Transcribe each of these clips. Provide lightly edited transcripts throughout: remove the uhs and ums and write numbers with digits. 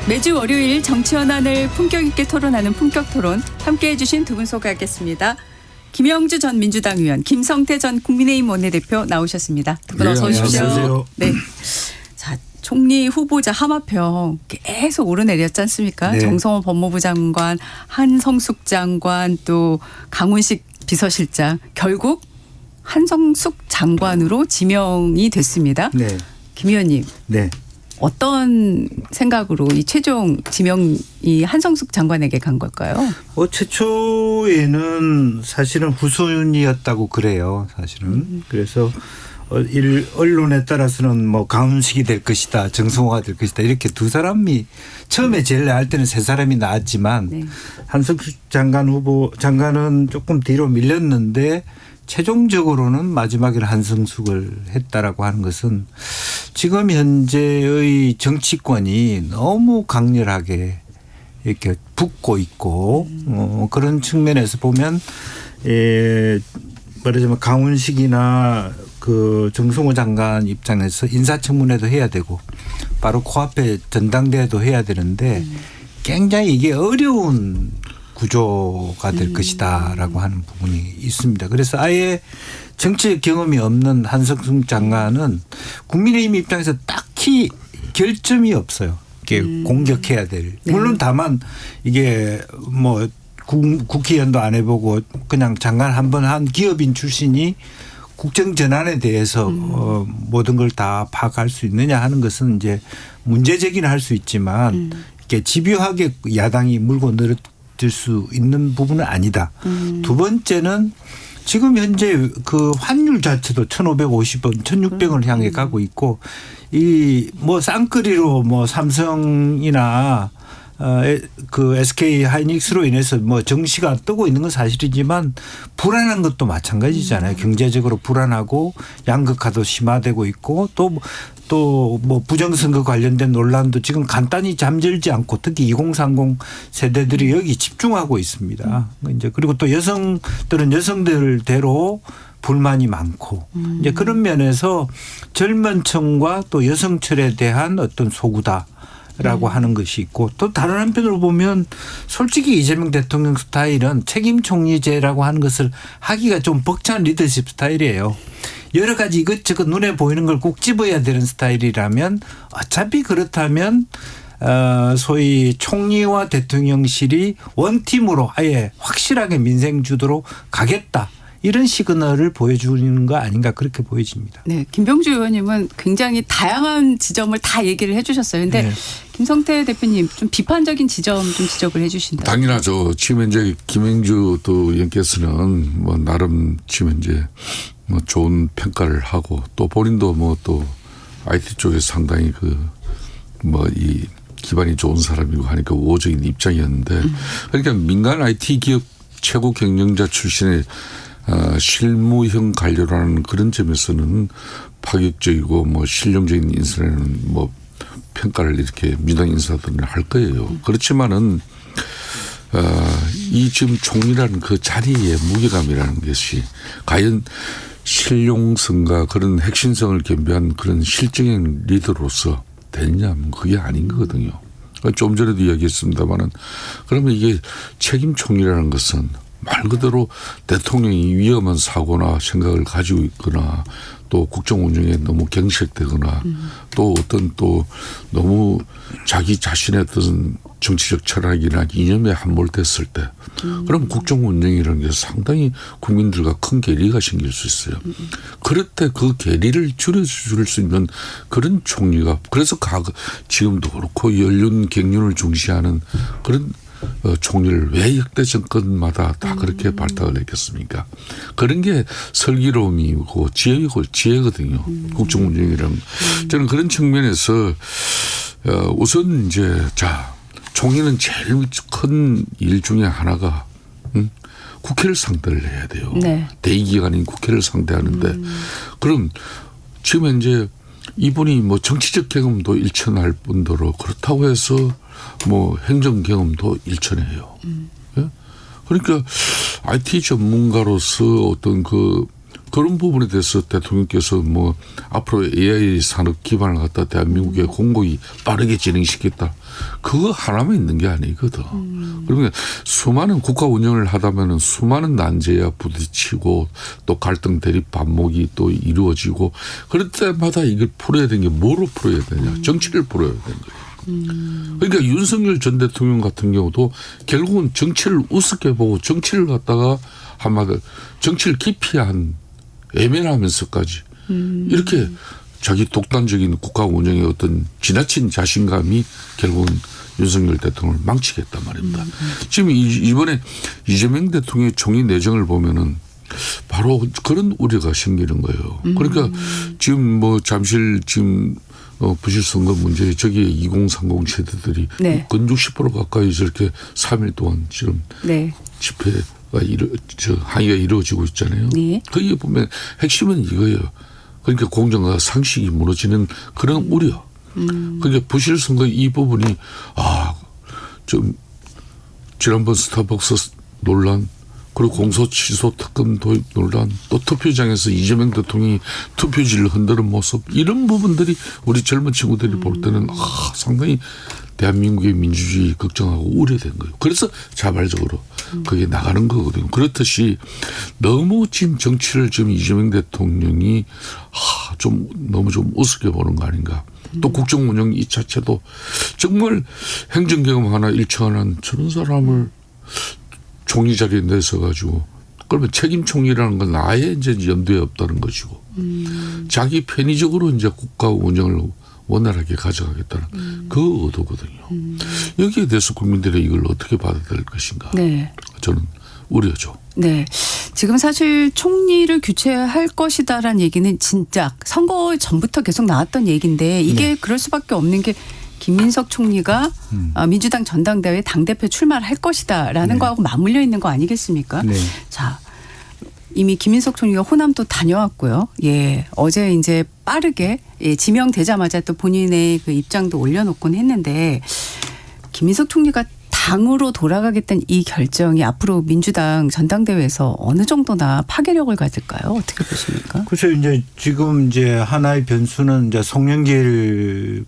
매주 월요일 정치 현안을 품격 있게 토론하는 품격 토론 함께해 주신 두 분 소개하겠습니다. 김영주 전 민주당 의원, 김성태 전 국민의힘 원내대표 나오셨습니다. 두 분 어서 오십시오. 안녕하세요. 네. 자, 총리 후보자 하마평 계속 오르내렸지 않습니까? 네. 정성호 법무부 장관, 한성숙 장관, 또 강훈식 비서실장. 결국 한성숙 장관으로 지명이 됐습니다. 네. 김 의원님. 네. 어떤 생각으로 이 최종 지명이 한성숙 장관에게 간 걸까요? 최초에는 사실은 후순위였다고 그래요. 사실은. 그래서 언론에 따라서는 뭐 강훈식이 될 것이다, 정성호가 될 것이다, 이렇게 두 사람이 처음에 제일 나을 때는 세 사람이 나왔지만 네. 한성숙 장관은 조금 뒤로 밀렸는데 최종적으로는 마지막에 한성숙을 했다라고 하는 것은 지금 현재의 정치권이 너무 강렬하게 이렇게 붙고 있고 그런 측면에서 보면 말하자면 강훈식이나 그 정성호 장관 입장에서 인사청문회도 해야 되고 바로 코앞에 전당대회도 해야 되는데 굉장히 이게 어려운 구조가 될 것이다라고 하는 부분이 있습니다. 그래서 아예 정치 경험이 없는 한성숙 장관은 국민의힘 입장에서 딱히 결점이 없어요. 이게 공격해야 될. 물론 다만 이게 뭐 국회의원도 안 해보고 그냥 장관 한 번 한 기업인 출신이 국정 전환에 대해서 모든 걸 다 파악할 수 있느냐 하는 것은 이제 문제 제기는 할 수 있지만 이렇게 집요하게 야당이 물고 늘어질 수 있는 부분은 아니다. 두 번째는 지금 현재 그 환율 자체도 1,550원, 1,600원을 향해 가고 있고 이 뭐 쌍끌이로 뭐 삼성이나 그 SK 하이닉스로 인해서 뭐 정시가 뜨고 있는 건 사실이지만 불안한 것도 마찬가지잖아요. 경제적으로 불안하고 양극화도 심화되고 있고 또 뭐 부정선거 관련된 논란도 지금 간단히 잠들지 않고 특히 2030 세대들이 여기 집중하고 있습니다. 이제 그리고 또 여성들은 여성들대로 불만이 많고 이제 그런 면에서 젊은 층과 또 여성층에 대한 어떤 소구다. 라고 하는 것이 있고 또 다른 한편으로 보면 솔직히 이재명 대통령 스타일은 책임 총리제라고 하는 것을 하기가 좀 벅찬 리더십 스타일이에요. 여러 가지 이것저것 눈에 보이는 걸 꼭 집어야 되는 스타일이라면 어차피 그렇다면 소위 총리와 대통령실이 원팀으로 아예 확실하게 민생 주도로 가겠다. 이런 시그널을 보여주는 거 아닌가 그렇게 보여집니다. 네, 김병주 의원님은 굉장히 다양한 지점을 다 얘기를 해 주셨어요. 그런데 네. 김성태 대표님 좀 비판적인 지점 좀 지적을 해 주신다. 당연하죠. 지금 현재 김영주 또 의원께서는 뭐 나름 지금 현재 뭐 좋은 평가를 하고 또 본인도 뭐 또 IT 쪽에 상당히 그 뭐 이 기반이 좋은 사람이고 하니까 우호적인 입장이었는데 그러니까 민간 IT 기업 최고 경영자 출신의 실무형 관료라는 그런 점에서는 파격적이고 뭐 실용적인 인사라는 뭐 평가를 이렇게 민주당 인사들은 할 거예요. 그렇지만은 이 지금 총리라는 그 자리의 무게감이라는 것이 과연 실용성과 그런 핵심성을 겸비한 그런 실정형 리더로서 되냐면 그게 아닌 거거든요. 좀 전에도 이야기했습니다마는 그러면 이게 책임 총리라는 것은 말 그대로 대통령이 위험한 사고나 생각을 가지고 있거나 또 국정 운영에 너무 경색되거나 또 어떤 또 너무 자기 자신의 어떤 정치적 철학이나 이념에 함몰됐을 때 그럼 국정 운영이라는 게 상당히 국민들과 큰 괴리가 생길 수 있어요. 그럴 때 그 괴리를 줄여줄 수 있는 그런 총리가 그래서 지금도 그렇고 연륜 경륜을 중시하는 그런 총리를 왜 역대 정권마다 다 그렇게 발탁을 했겠습니까? 그런 게 슬기로움이고 지혜거든요. 국정 운영이란. 저는 그런 측면에서 우선 이제 총리는 제일 큰 일 중에 하나가 국회를 상대를 해야 돼요. 네. 대의기관인 국회를 상대하는데 그럼 지금 현재 이분이 뭐 정치적 경험도 일천할 뿐더러 그렇다고 해서 뭐 행정 경험도 일천해요. 예? 그러니까 IT 전문가로서 어떤 그 그런 부분에 대해서 대통령께서 뭐 앞으로 AI 산업 기반을 갖다 대한민국의 공고히 빠르게 진행시켰다. 그거 하나만 있는 게 아니거든. 그러면 수많은 국가 운영을 하다면은 수많은 난제와 부딪히고 또 갈등 대립 반목이 또 이루어지고 그럴 때마다 이걸 풀어야 되는 게 뭐로 풀어야 되냐. 정치를 풀어야 되는 거예요. 그러니까 윤석열 전 대통령 같은 경우도 결국은 정치를 우습게 보고 정치를 갖다가 한마디로 정치를 기피한 애매하면서까지 이렇게 자기 독단적인 국가 운영의 어떤 지나친 자신감이 결국은 윤석열 대통령을 망치겠단 말입니다. 지금 이번에 이재명 대통령의 총리 내정을 보면은 바로 그런 우려가 생기는 거예요. 그러니까 지금 뭐 잠실 지금 부실 선거 문제에 저기에 2030 세대들이 네. 근 60% 가까이 저렇게 3일 동안 지금 네. 집회가 항의가 이루어지고 있잖아요. 네. 거기에 보면 핵심은 이거예요. 그러니까 공정과 상식이 무너지는 그런 우려. 그러니까 부실 선거 이 부분이 좀 지난번 스타벅스 논란 그리고 공소 취소 특검 도입 논란 또 투표장에서 이재명 대통령이 투표지를 흔드는 모습 이런 부분들이 우리 젊은 친구들이 볼 때는 상당히 대한민국의 민주주의 걱정하고 우려된 거예요. 그래서 자발적으로 그게 나가는 거거든요. 그렇듯이 너무 지금 정치를 지금 이재명 대통령이 좀 너무 좀 우습게 보는 거 아닌가. 또 국정 운영 이 자체도 정말 행정경험 하나 일청하는 저런 사람을 총리 자리에 내서가지고 그러면 책임 총리라는 건 아예 이제 염두에 없다는 것이고 자기 편의적으로 이제 국가 운영을 원활하게 가져가겠다는 그 의도거든요. 여기에 대해서 국민들이 이걸 어떻게 받아들일 것인가. 네. 저는 우려죠. 네. 지금 사실 총리를 교체할 것이다라는 얘기는 진짜 선거 전부터 계속 나왔던 얘기인데 이게 그럴 수밖에 없는 게 김민석 총리가 민주당 전당대회 당대표 출마를 할 것이다라는 거하고 맞물려 있는 거 아니겠습니까? 네. 자, 이미 김민석 총리가 호남도 다녀왔고요. 예, 어제 이제 빠르게 지명되자마자 또 본인의 그 입장도 올려놓곤 했는데 김민석 총리가 당으로 돌아가겠다는 이 결정이 앞으로 민주당 전당대회에서 어느 정도나 파괴력을 가질까요? 어떻게 보십니까? 글쎄요, 이제 지금 이제 하나의 변수는 이제 송영길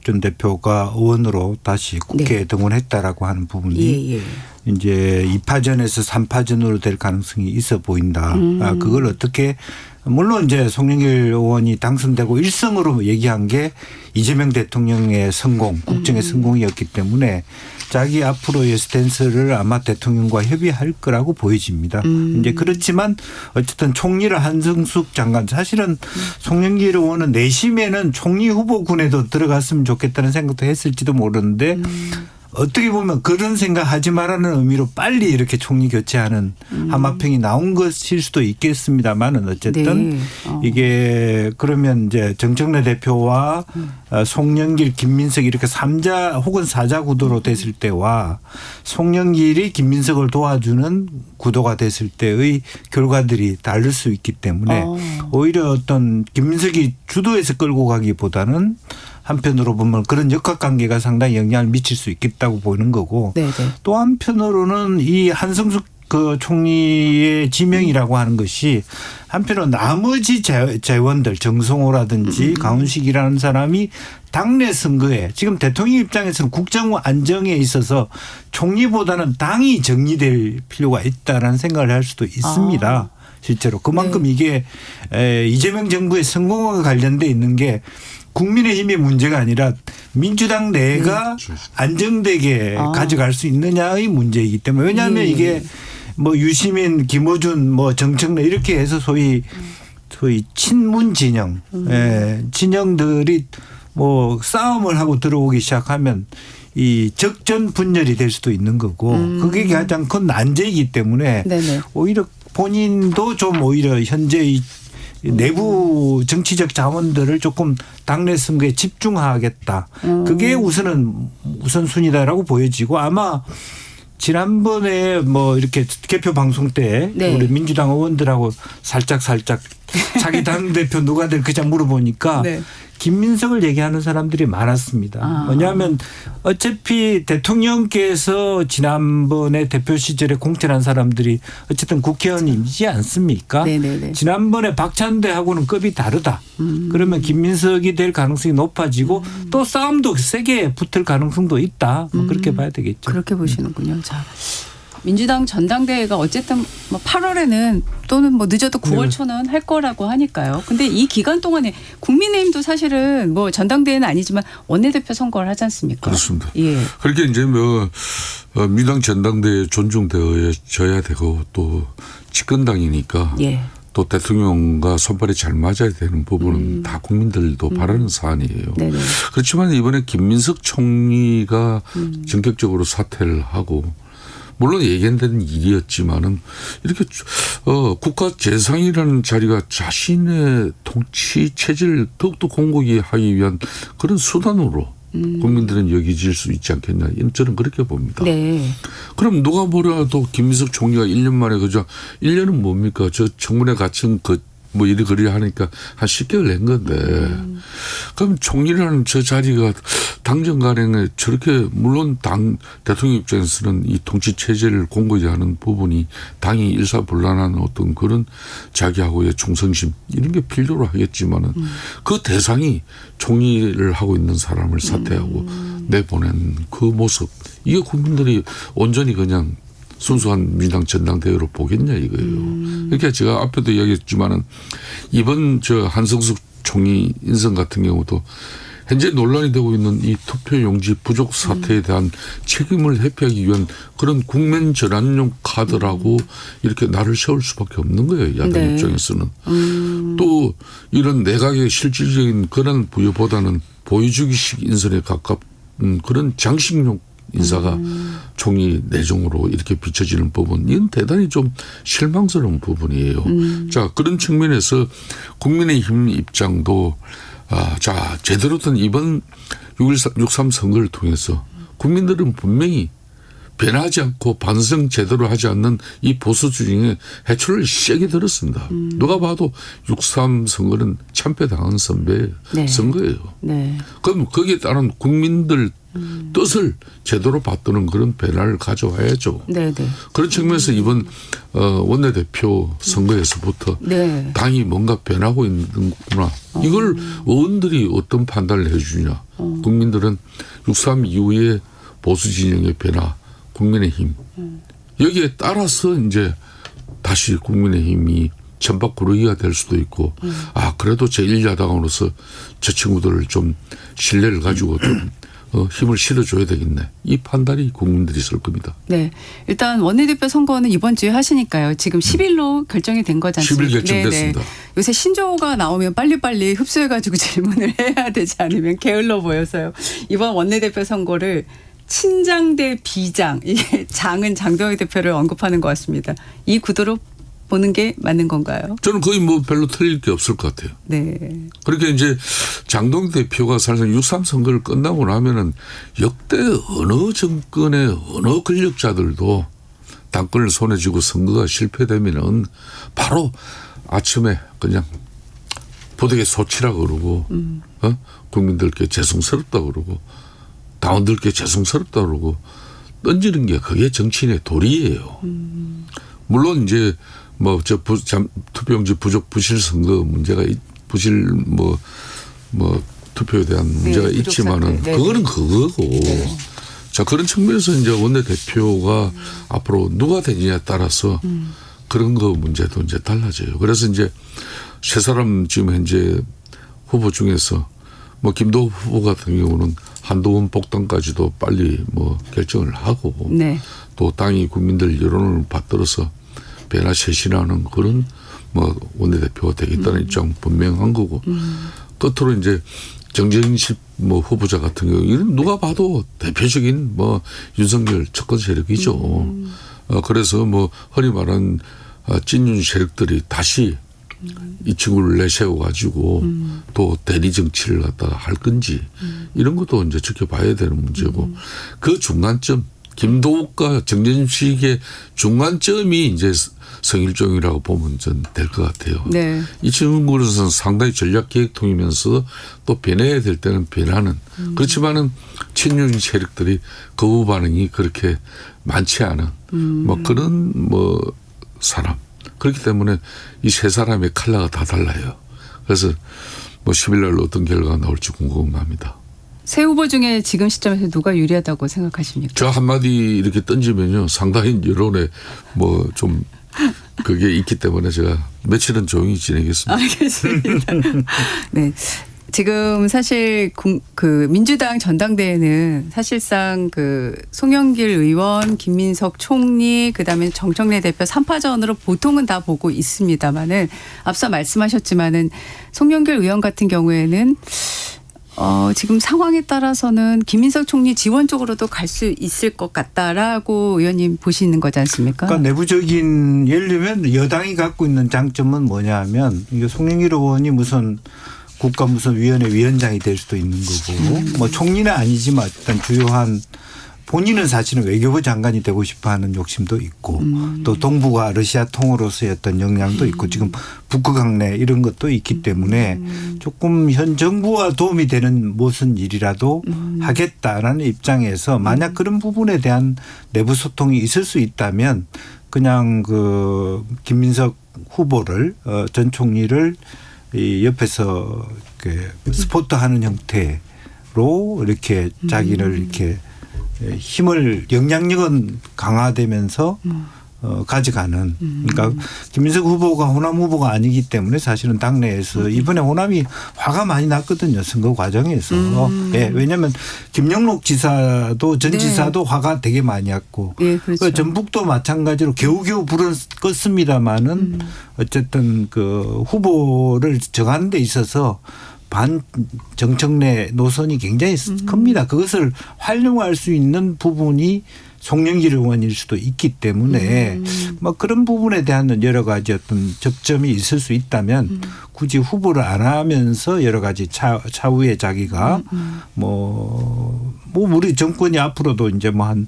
전 대표가 의원으로 다시 국회에 등원했다라고 하는 부분이 이제 2파전에서 3파전으로 될 가능성이 있어 보인다. 그걸 어떻게 물론 이제 송영길 의원이 당선되고 1승으로 얘기한 게 이재명 대통령의 성공, 국정의 성공이었기 때문에 자기 앞으로의 스탠스를 아마 대통령과 협의할 거라고 보여집니다. 이제 그렇지만 어쨌든 총리를 한성숙 장관 사실은 송영길 의원은 내심에는 총리 후보군에도 들어갔으면 좋겠다는 생각도 했을지도 모르는데 어떻게 보면 그런 생각하지 말라는 의미로 빨리 이렇게 총리 교체하는 하마평이 나온 것일 수도 있겠습니다만은 어쨌든 네. 이게 그러면 이제 정청래 대표와 송영길, 김민석 이렇게 3자 혹은 4자 구도로 됐을 때와 송영길이 김민석을 도와주는 구도가 됐을 때의 결과들이 다를 수 있기 때문에 오히려 어떤 김민석이 주도해서 끌고 가기보다는 한편으로 보면 그런 역학관계가 상당히 영향을 미칠 수 있겠다고 보이는 거고 네네. 또 한편으로는 이 한성숙 총리의 지명이라고 하는 것이 한편으로 나머지 재원들 정성호라든지 강훈식이라는 사람이 당내 선거에 지금 대통령 입장에서는 국정 안정에 있어서 총리보다는 당이 정리될 필요가 있다라는 생각을 할 수도 있습니다. 실제로 그만큼 이게 이재명 정부의 성공과 관련돼 있는 게 국민의힘의 문제가 아니라 민주당 내가 안정되게 가져갈 수 있느냐의 문제이기 때문에 왜냐하면 이게 뭐 유시민, 김어준, 뭐 정청래 이렇게 해서 소위 친문 진영, 진영들이 뭐 싸움을 하고 들어오기 시작하면 이 적전 분열이 될 수도 있는 거고 그게 가장 큰 난제이기 때문에 오히려 본인도 좀 오히려 현재의 내부 정치적 자원들을 조금 당내 선거에 집중하겠다. 그게 우선순위다라고 보여지고 아마 지난번에 뭐 이렇게 개표 방송 때 우리 민주당 의원들하고 살짝 자기 당대표 누가 될까 물어보니까 네. 김민석을 얘기하는 사람들이 많았습니다. 왜냐하면 어차피 대통령께서 지난번에 대표 시절에 공천한 사람들이 어쨌든 국회의원이지 않습니까? 네네네. 지난번에 박찬대하고는 급이 다르다. 그러면 김민석이 될 가능성이 높아지고 또 싸움도 세게 붙을 가능성도 있다. 뭐 그렇게 봐야 되겠죠. 그렇게 보시는군요. 자, 민주당 전당대회가 어쨌든 뭐 8월에는 또는 뭐 늦어도 9월 초는 할 거라고 하니까요. 근데 이 기간 동안에 국민의힘도 사실은 뭐 전당대회는 아니지만 원내대표 선거를 하지 않습니까? 그렇습니다. 예. 그렇게 이제 뭐 민주당 전당대회 존중되어져야 되고 또 집권당이니까 예. 또 대통령과 손발이 잘 맞아야 되는 부분은 다 국민들도 바라는 사안이에요. 네네. 그렇지만 이번에 김민석 총리가 전격적으로 사퇴를 하고 물론 예견되는 일이었지만은 이렇게 국가 재상이라는 자리가 자신의 통치 체제를 더욱더 공고히 하기 위한 그런 수단으로 국민들은 여기질 수 있지 않겠냐. 저는 그렇게 봅니다. 네. 그럼 누가 뭐라도 김민석 총리가 1년 만에 그저 1년은 뭡니까? 저 청문회 갇힌 뭐 이리저리 하니까 한 10개월 낸 건데 그럼 총리라는 저 자리가 당정 간에 저렇게 물론 당 대통령 입장에서는 이 통치 체제를 공고히 하는 부분이 당이 일사불란한 어떤 그런 자기하고의 충성심 이런 게 필요로 하겠지만은 그 대상이 총리를 하고 있는 사람을 사퇴하고 내보낸 그 모습 이게 국민들이 온전히 그냥 순수한 민주당 전당대회로 보겠냐 이거예요. 그러니까 제가 앞에도 이야기했지만은 이번 저 한성숙 총리 인선 같은 경우도 현재 논란이 되고 있는 이 투표용지 부족 사태에 대한 책임을 회피하기 위한 그런 국면 전환용 카드라고 이렇게 날을 세울 수밖에 없는 거예요. 야당 네. 입장에서는. 또 이런 내각의 실질적인 권한 부여보다는 보여주기식 인선에 가깝은 그런 장식용 인사가 총리 내정으로 이렇게 비춰지는 부분 이건 대단히 좀 실망스러운 부분이에요. 자 그런 측면에서 국민의힘 입장도 자 제대로 된 이번 6.3 선거를 통해서 국민들은 분명히 변하지 않고 반성 제대로 하지 않는 이 보수 주장에 해초를 세게 들었습니다. 누가 봐도 6.3 선거는 참패당한 네. 선거예요. 네. 그럼 거기에 따른 국민들 뜻을 제대로 받드는 그런 변화를 가져와야죠. 네. 네. 그런 측면에서 이번 원내대표 선거에서부터 네. 당이 뭔가 변하고 있는구나. 이걸 의원들이 어떤 판단을 해 주냐. 국민들은 6.3 이후에 보수 진영의 변화, 국민의힘. 여기에 따라서 이제 다시 국민의힘이 천박구르기가 될 수도 있고 그래도 제1야당으로서 저 친구들을 좀 신뢰를 가지고 좀 힘을 실어줘야 되겠네. 이 판단이 국민들이 있을 겁니다. 네. 일단 원내대표 선거는 이번 주에 하시니까요. 지금 10일로 결정이 된 거지 않습니까? 10일 결정됐습니다. 네네. 요새 신조어가 나오면 빨리빨리 흡수해가지고 질문을 해야 되지 않으면 게을러 보여서요. 이번 원내대표 선거를 친장 대 비장. 이게 장은 장동혁 대표를 언급하는 것 같습니다. 이 구도로 보는 게 맞는 건가요? 저는 거의 뭐 별로 틀릴 게 없을 것 같아요. 네. 그렇게 이제 장동혁 대표가 사실상 6.3 선거를 끝나고 나면은 역대 어느 정권의 어느 권력자들도 당권을 손에 쥐고 선거가 실패되면은 바로 아침에 그냥 부득이 소치라 그러고 국민들께 죄송스럽다 그러고 당원들께 죄송스럽다 그러고 던지는 게 그게 정치인의 도리예요. 물론 이제 뭐 저 투표용지 부족 부실 선거 문제가 부실 뭐 투표에 대한 문제가 있지만은 그거는 그거고. 네. 자 그런 측면에서 이제 원내대표가 앞으로 누가 되느냐에 따라서 그런 거 문제도 이제 달라져요. 그래서 이제 세 사람 지금 현재 후보 중에서 뭐 김도우 후보 같은 경우는 한동훈 복당까지도 빨리 뭐 결정을 하고 네. 또 당이 국민들 여론을 받들어서 변화 쇄신하는 그런 뭐 원내대표가 되겠다는 입장 분명한 거고 끝으로 이제 정재인식 뭐 후보자 같은 경우 이는 누가 봐도 대표적인 뭐 윤석열 접근 세력이죠. 그래서 뭐 흔히 말하는 찐윤 세력들이 다시 이 친구를 내세워 가지고 또 대리 정치를 갖다가 할 건지 이런 것도 이제 지켜봐야 되는 문제고 그 중간점 김도욱과 정진식의 중간점이 이제 성일종이라고 보면 전 될 것 같아요. 네. 이 친구로서는 상당히 전략기획통이면서 또 변해야 될 때는 변하는. 그렇지만은 친윤 세력들이 거부 반응이 그렇게 많지 않은 뭐 그런 뭐 사람. 그렇기 때문에 이 세 사람의 컬러가 다 달라요. 그래서 뭐 10일 날 어떤 결과가 나올지 궁금합니다. 새 후보 중에 지금 시점에서 누가 유리하다고 생각하십니까? 저 한마디 이렇게 던지면요. 상당히 여론에 뭐 좀 그게 있기 때문에 제가 며칠은 조용히 지내겠습니다. 알겠습니다. 네. 지금 사실 그 민주당 전당대회는 사실상 그 송영길 의원, 김민석 총리, 그다음에 정청래 대표 3파전으로 보통은 다 보고 있습니다만은 앞서 말씀하셨지만은 송영길 의원 같은 경우에는 지금 상황에 따라서는 김민석 총리 지원 쪽으로도 갈 수 있을 것 같다라고 의원님 보시는 거지 않습니까? 그러니까 내부적인 예를 들면 여당이 갖고 있는 장점은 뭐냐 하면 이게 송영길 의원이 무슨 국가무슨위원회 위원장이 될 수도 있는 거고 뭐 총리는 아니지만 어떤 주요한 본인은 사실은 외교부 장관이 되고 싶어하는 욕심도 있고 또 동북아 러시아 통으로서의 어떤 역량도 있고 지금 북극항내 이런 것도 있기 때문에 조금 현 정부와 도움이 되는 무슨 일이라도 하겠다라는 입장에서 만약 그런 부분에 대한 내부 소통이 있을 수 있다면 그냥 그 김민석 후보를 전 총리를 이 옆에서 스포트하는 형태로 이렇게 자기를 이렇게 힘을 영향력은 강화되면서 가져가는 그러니까 김민석 후보가 호남 후보가 아니기 때문에 사실은 당내에서 이번에 호남이 화가 많이 났거든요. 선거 과정에서. 예, 왜냐하면 김영록 지사도 전 네. 지사도 화가 되게 많이 났고 네, 그렇죠. 전북도 마찬가지로 겨우겨우 불을 껐습니다마는 어쨌든 그 후보를 정하는 데 있어서 반 정청래 노선이 굉장히 큽니다. 그것을 활용할 수 있는 부분이 송영길 의원일 수도 있기 때문에 뭐 그런 부분에 대한 여러 가지 어떤 접점이 있을 수 있다면 굳이 후보를 안 하면서 여러 가지 차후에 자기가 뭐 우리 정권이 앞으로도 이제 뭐 한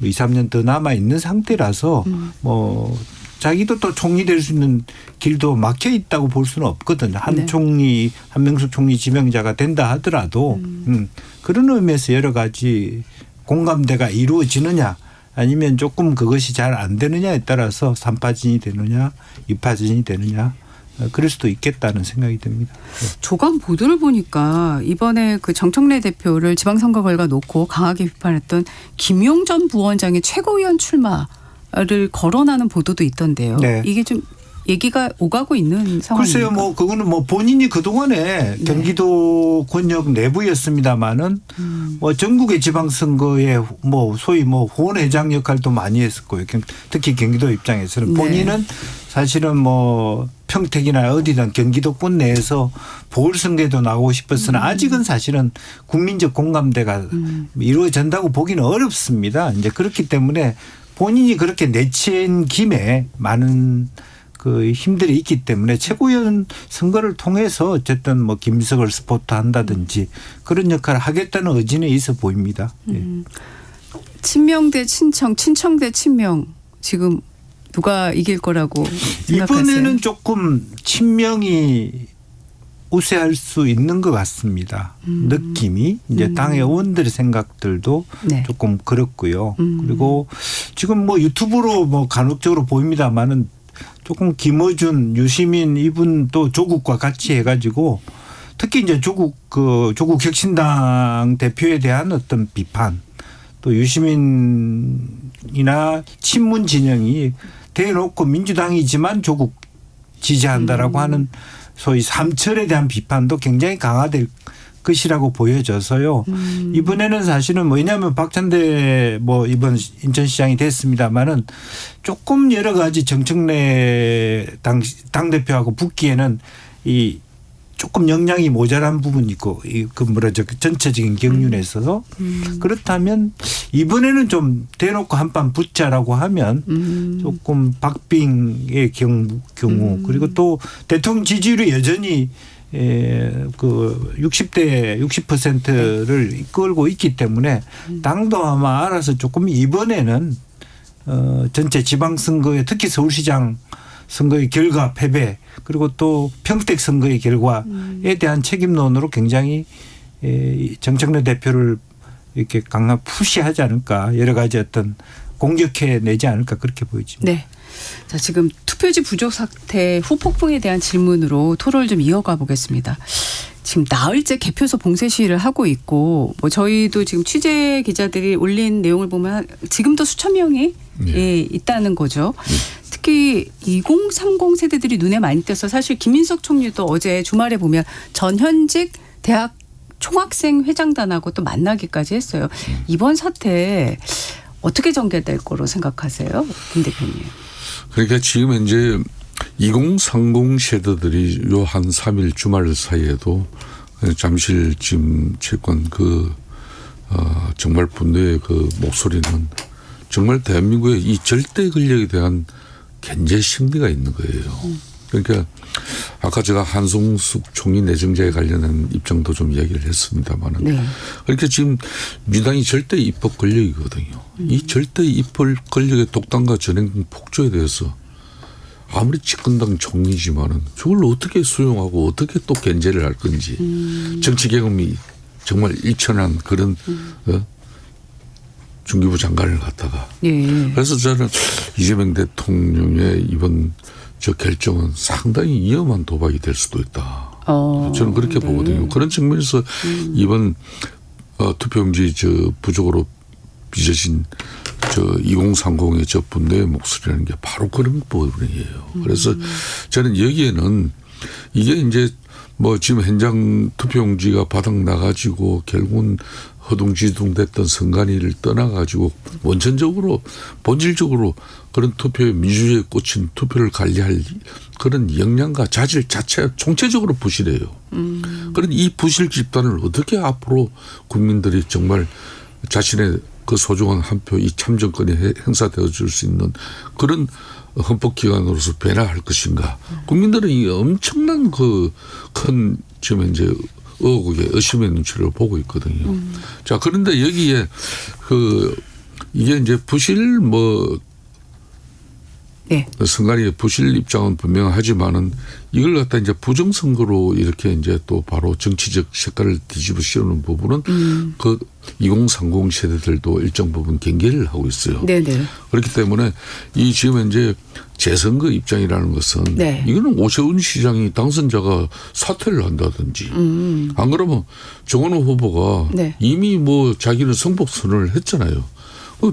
2, 3년 더 남아 있는 상태라서 뭐 자기도 또 총리 될 수 있는 길도 막혀 있다고 볼 수는 없거든요. 한 네. 총리, 한명숙 총리 지명자가 된다 하더라도 그런 의미에서 여러 가지 공감대가 이루어지느냐 아니면 조금 그것이 잘 안 되느냐에 따라서 3파전이 되느냐 2파전이 되느냐 그럴 수도 있겠다는 생각이 듭니다. 조간 보도를 보니까 이번에 그 정청래 대표를 지방선거 결과 놓고 강하게 비판했던 김용 전 부원장의 최고위원 출마를 거론하는 보도도 있던데요. 네. 이게 좀 얘기가 오가고 있는 상황입니까? 글쎄요, 뭐 그거는 뭐 본인이 그 동안에 경기도 권역 내부였습니다만은 뭐 전국의 지방선거에 뭐 소위 뭐 후원회장 역할도 많이 했을 거예요. 특히 경기도 입장에서는 본인은 사실은 뭐 평택이나 어디든 경기도권 내에서 보궐선거에도 나오고 싶었으나 아직은 사실은 국민적 공감대가 이루어진다고 보기는 어렵습니다. 이제 그렇기 때문에 본인이 그렇게 내친 김에 많은 그 힘들이 있기 때문에 최고위원 선거를 통해서 어쨌든 뭐 김석을 스포트한다든지 그런 역할을 하겠다는 의지는 있어 보입니다. 예. 친명 대 친청, 친청 대 친명 지금 누가 이길 거라고 생각하세요? 이번에는 조금 친명이 우세할 수 있는 것 같습니다. 느낌이 이제 당의 의원들의 생각들도 네. 조금 그렇고요. 그리고 지금 뭐 유튜브로 뭐 간혹적으로 보입니다만은 조금 김어준, 유시민 이분도 조국과 같이 해가지고 특히 이제 조국 혁신당 대표에 대한 어떤 비판 또 유시민이나 친문 진영이 대놓고 민주당이지만 조국 지지한다라고 하는 소위 삼철에 대한 비판도 굉장히 강화될 것이라고 보여져서요. 이번에는 사실은 뭐 왜냐하면 박찬대 뭐 이번 인천시장이 됐습니다마는 조금 여러 가지 정청래 당대표하고 붙기에는 이 조금 역량이 모자란 부분이 있고 그 전체적인 경륜에 있어서 그렇다면 이번에는 좀 대놓고 한판 붙자라고 하면 조금 박빙의 경우 그리고 또 대통령 지지율이 여전히 그 60대 60%를 이끌고 있기 때문에 당도 아마 알아서 조금 이번에는 전체 지방선거에 특히 서울시장 선거의 결과 패배 그리고 또 평택 선거의 결과에 대한 책임론으로 굉장히 정청래 대표를 이렇게 강하게 푸시하지 않을까 여러 가지 어떤 공격해 내지 않을까 그렇게 보여집니다. 네. 자, 지금 투표지 부족 사태 후폭풍에 대한 질문으로 토론을 좀 이어가 보겠습니다. 지금 나흘째 개표소 봉쇄 시위를 하고 있고 뭐 저희도 지금 취재 기자들이 올린 내용을 보면 지금도 수천 명이 예, 있다는 거죠. 특히 2030 세대들이 눈에 많이 띄어서 사실 김민석 총리도 어제 주말에 보면 전현직 대학 총학생 회장단하고 또 만나기까지 했어요. 이번 사태 어떻게 전개될 거로 생각하세요? 김 대표님. 그러니까 지금 현재 2030 세대들이 요 한 3일 주말 사이에도 잠실 지금 채권 정말 분노의 그 목소리는 정말 대한민국의 이 절대 권력에 대한 견제 심리가 있는 거예요. 그러니까 아까 제가 한송숙 총리 내정자에 관련한 입장도 좀 이야기를 했습니다만은 네. 그러니까 지금 민주당이 절대 입법 권력이거든요. 이 절대 입법 권력의 독단과 전행 폭조에 대해서 아무리 집권당 총리지만은 저걸 어떻게 수용하고 어떻게 또 견제를 할 건지 정치 경험이 정말 일천한 그런 중기부 장관을 갖다가 예. 그래서 저는 이재명 대통령의 이번 저 결정은 상당히 위험한 도박이 될 수도 있다. 저는 그렇게 네. 보거든요. 그런 측면에서 이번 투표용지 저 부족으로 빚어진 저 2030의 저 분노의 목소리라는 게 바로 그런 부분이에요. 그래서 저는 여기에는 이게 이제 뭐 지금 현장 투표용지가 바닥 나가지고 결국은 허둥지둥 됐던 선관위를 떠나가지고 원천적으로 본질적으로 그런 투표에 민주주의에 꽂힌 투표를 관리할 그런 역량과 자질 자체 총체적으로 부실해요. 그런 이 부실 집단을 어떻게 앞으로 국민들이 정말 자신의 그 소중한 한 표 이 참정권이 행사되어 줄 수 있는 그런 헌법기관으로서 변화할 것인가. 국민들은 이 엄청난 그 큰 지금 현재 의혹의 의심의 눈치를 보고 있거든요. 자, 그런데 여기에 이게 이제 부실 네. 선관위의 부실 입장은 분명하지만은 이걸 갖다 이제 부정선거로 이렇게 이제 또 바로 정치적 색깔을 뒤집어 씌우는 부분은 그 2030 세대들도 일정 부분 경계를 하고 있어요. 네네. 그렇기 때문에 이 지금 현재 재선거 입장이라는 것은 네. 이거는 오세훈 시장이 당선자가 사퇴를 한다든지 안 그러면 정원호 후보가 네. 이미 뭐 자기는 성폭 선언을 했잖아요.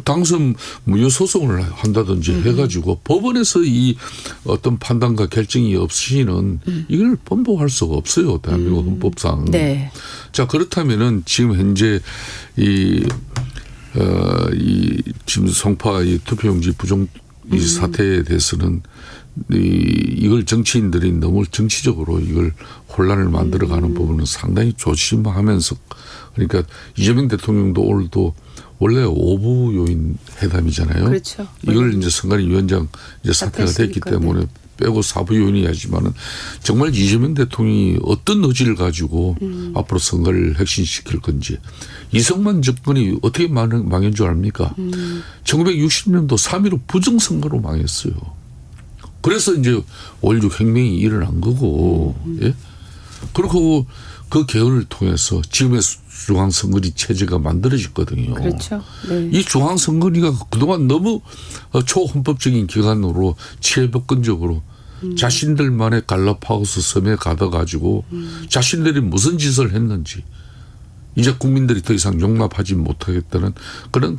당선 무효 소송을 한다든지 해가지고 법원에서 이 어떤 판단과 결정이 없이는 이걸 번복할 수가 없어요. 대한민국 헌법상. 네. 자, 그렇다면은 지금 현재 이 지금 송파 이 투표용지 부정 이 사태에 대해서는 이걸 정치인들이 너무 정치적으로 이걸 혼란을 만들어가는 부분은 상당히 조심하면서 그러니까 이재명 대통령도 오늘도 원래 오부 요인 회담이잖아요. 그렇죠. 이걸 이제 선관위 위원장 이제 사퇴가 됐기 때문에 네. 빼고 사부 요인이 하지만은 정말 이재명 대통령이 어떤 의지를 가지고 앞으로 선거를 혁신시킬 건지 이승만 정권이 어떻게 망한 줄 압니까? 1960년도 3.15 부정선거로 망했어요. 그래서 이제 5.16 혁명이 일어난 거고, 예? 그리고 그 개헌을 통해서 지금의 중앙선거리 체제가 만들어졌거든요. 그렇죠. 네. 이 중앙선거리가 그동안 너무 초헌법적인 기관으로 치외법권적으로 자신들만의 갈라파고스 섬에 가둬가지고 자신들이 무슨 짓을 했는지 이제 국민들이 더 이상 용납하지 못하겠다는 그런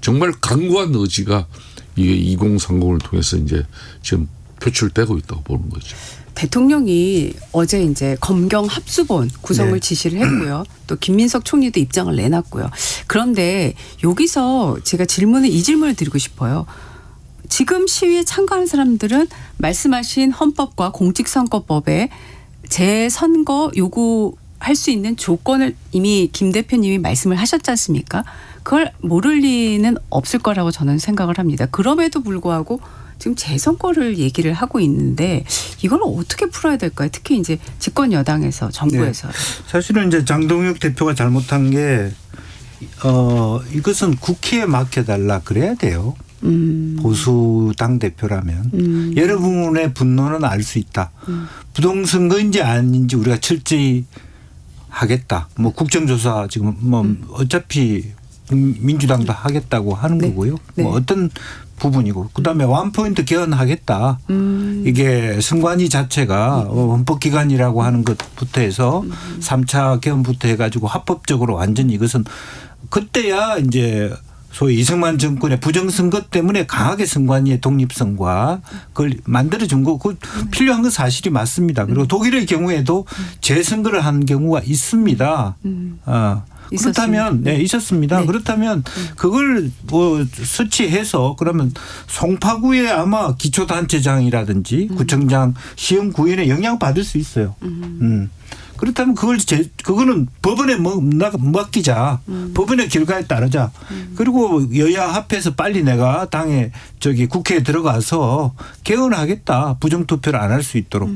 정말 강고한 의지가 이게 2030을 통해서 이제 지금 표출되고 있다고 보는 거죠. 대통령이 어제 이제 검경 합수본 구성을 네. 지시를 했고요. 또 김민석 총리도 입장을 내놨고요. 그런데 여기서 제가 이 질문을 드리고 싶어요. 지금 시위에 참가하는 사람들은 말씀하신 헌법과 공직선거법에 재선거 요구할 수 있는 조건을 이미 김 대표님이 말씀을 하셨지 않습니까? 그걸 모를 리는 없을 거라고 저는 생각을 합니다. 그럼에도 불구하고 지금 재선거를 얘기를 하고 있는데 이걸 어떻게 풀어야 될까요? 특히 이제 집권 여당에서 정부에서. 네. 사실은 이제 장동혁 대표가 잘못한 게 이것은 국회에 맡겨달라 그래야 돼요. 보수 당 대표라면 여러분의 분노는 알 수 있다. 부동선거인지 아닌지 우리가 철저히 하겠다. 뭐 국정조사 지금 뭐 어차피 민주당도 하겠다고 하는 네. 거고요. 네. 뭐 어떤 부분이고 그다음에 원포인트 개헌하겠다. 이게 선관위 자체가 헌법기관이라고 하는 것부터 해서 3차 개헌부터 해가지고 합법적으로 완전히 이것은 그때야 이제 소위 이승만 정권의 부정선거 때문에 강하게 선관위의 독립성과 그걸 만들어준 거 그 필요한 건 사실이 맞습니다. 그리고 독일의 경우에도 재선거를 한 경우가 있습니다. 그렇다면 네, 있었습니다. 네. 그렇다면 그걸 뭐 수치해서 그러면 송파구에 아마 기초단체장이라든지 구청장 시험 구현에 영향 받을 수 있어요. 그렇다면 그거는 법원에 맡기자. 법원의 결과에 따르자. 그리고 여야 합해서 빨리 내가 당에 국회에 들어가서 개헌하겠다. 부정투표를 안 할 수 있도록.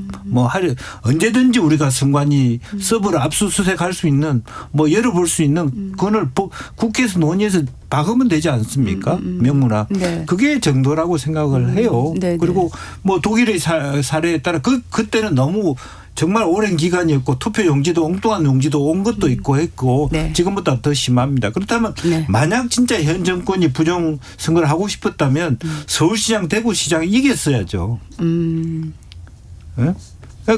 언제든지 우리가 선관위 서버를 압수수색할 수 있는 열어볼 수 있는 그걸 국회에서 논의해서 박으면 되지 않습니까? 명문화. 네. 그게 정도라고 생각을 해요. 네네. 그리고 독일의 사례에 따라 그때는 너무 정말 오랜 기간이었고 투표 용지도 엉뚱한 용지도 온 것도 있고 했고 네. 지금보다 더 심합니다. 그렇다면 네. 만약 진짜 현 정권이 부정 선거를 하고 싶었다면 서울시장 대구시장 이겼어야죠. 네?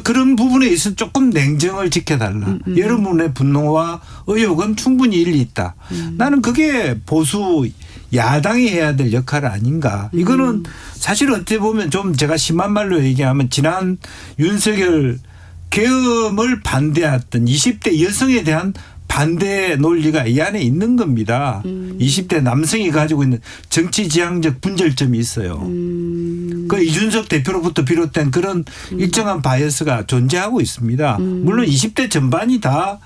그런 부분에 있어서 조금 냉정을 지켜달라. 여러분의 분노와 의혹은 충분히 일리 있다. 나는 그게 보수 야당이 해야 될 역할 아닌가. 이거는 사실 어떻게 보면 좀 제가 심한 말로 얘기하면 지난 윤석열 계엄을 반대했던 20대 여성에 대한 반대 논리가 이 안에 있는 겁니다. 20대 남성이 가지고 있는 정치지향적 분절점이 있어요. 그 이준석 대표로부터 비롯된 그런 일정한 바이어스가 존재하고 있습니다. 물론 20대 전반이 다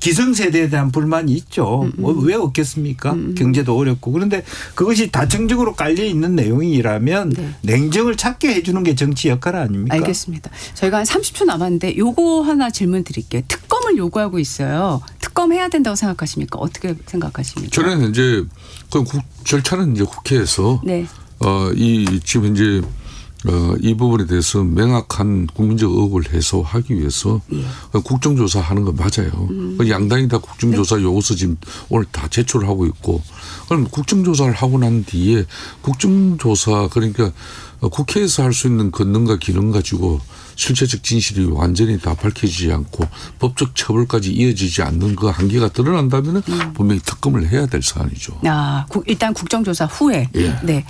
기성세대에 대한 불만이 있죠. 왜 없겠습니까? 경제도 어렵고. 그런데 그것이 다층적으로 깔려 있는 내용이라면 네. 냉정을 찾게 해주는 게 정치 역할 아닙니까? 알겠습니다. 저희가 한 30초 남았는데 요거 하나 질문 드릴게요. 특검을 요구하고 있어요. 특검 해야 된다고 생각하십니까? 어떻게 생각하십니까? 저는 이제 그 절차는 이제 국회에서 네. 지금 현재 이 부분에 대해서 명확한 국민적 의혹을 해소하기 위해서 국정조사하는 건 맞아요. 양당이 다 국정조사 요구서 지금 오늘 다 제출하고 있고 그럼 국정조사를 하고 난 뒤에 국정조사 그러니까 국회에서 할 수 있는 권능과 기능 가지고 실체적 진실이 완전히 다 밝혀지지 않고 법적 처벌까지 이어지지 않는 그 한계가 드러난다면 분명히 특검을 해야 될 사안이죠. 일단 국정조사 후에. 예. 네.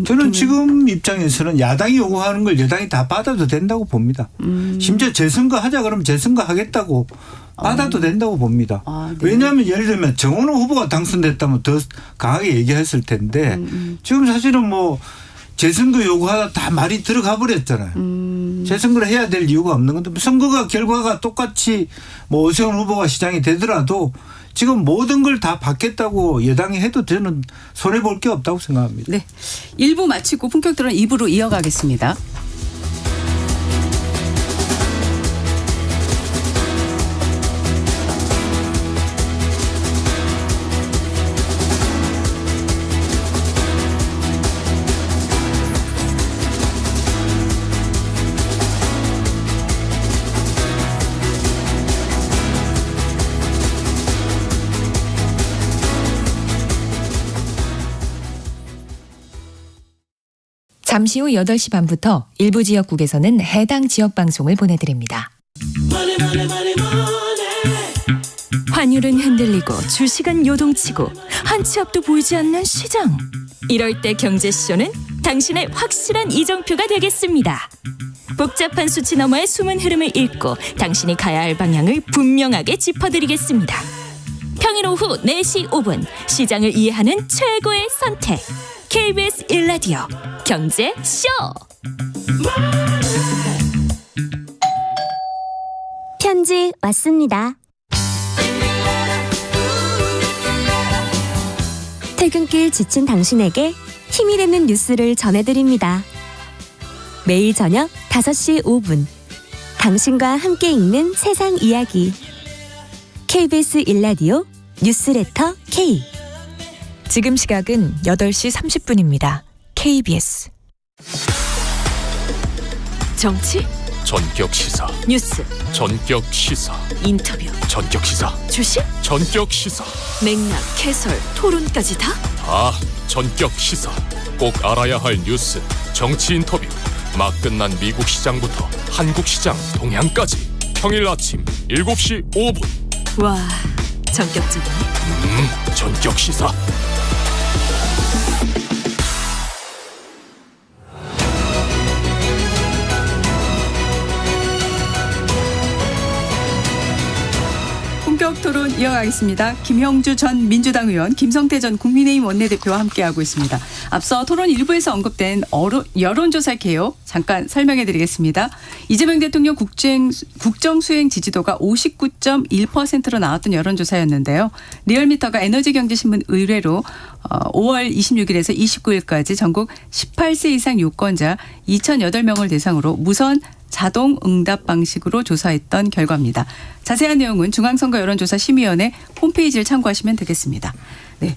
저는 지금 입장에서는 야당이 요구하는 걸 여당이 다 받아도 된다고 봅니다. 심지어 재선거 하자 그러면 재선거 하겠다고 받아도 된다고 봅니다. 네. 왜냐하면 예를 들면 정원호 후보가 당선됐다면 더 강하게 얘기했을 텐데 지금 사실은 재선거 요구하다 다 말이 들어가 버렸잖아요. 재선거를 해야 될 이유가 없는 건데 선거가 결과가 똑같이 오세훈 후보가 시장이 되더라도 지금 모든 걸 다 받겠다고 여당이 해도 저는 손해볼 게 없다고 생각합니다. 네. 1부 마치고 본격적으로 2부로 이어가겠습니다. 잠시 후 8시 반부터 일부 지역국에서는 해당 지역 방송을 보내드립니다. 환율은 흔들리고 주식은 요동치고 한 치 앞도 보이지 않는 시장. 이럴 때 경제쇼는 당신의 확실한 이정표가 되겠습니다. 복잡한 수치 너머의 숨은 흐름을 읽고 당신이 가야 할 방향을 분명하게 짚어드리겠습니다. 평일 오후 4시 5분 시장을 이해하는 최고의 선택. KBS 1라디오 경제쇼. 편지 왔습니다. 퇴근길 지친 당신에게 힘이 되는 뉴스를 전해드립니다. 매일 저녁 5시 5분 당신과 함께 읽는 세상 이야기 KBS 1라디오 뉴스레터 K. 지금 시각은 8시 30분입니다. KBS 정치, 전격 시사, 뉴스, 전격 시사, 인터뷰, 전격 시사, 주식, 전격 시사, 맥락, 해설, 토론까지 다? 다 전격 시사. 꼭 알아야 할 뉴스, 정치 인터뷰, 막 끝난 미국 시장부터 한국 시장 동향까지 평일 아침 7시 5분 와, 전격적이네. 전격 시사. 본격 토론 이어가겠습니다. 김형주 전 민주당 의원, 김성태 전 국민의힘 원내대표와 함께하고 있습니다. 앞서 토론 일부에서 언급된 여론조사 개요 잠깐 설명해드리겠습니다. 이재명 대통령 국정수행 지지도가 59.1%로 나왔던 여론조사였는데요. 리얼미터가 에너지경제신문 의뢰로 5월 26일에서 29일까지 전국 18세 이상 유권자 2,008명을 대상으로 무선 자동 응답 방식으로 조사했던 결과입니다. 자세한 내용은 중앙선거 여론조사 심의위원회 홈페이지를 참고하시면 되겠습니다. 네,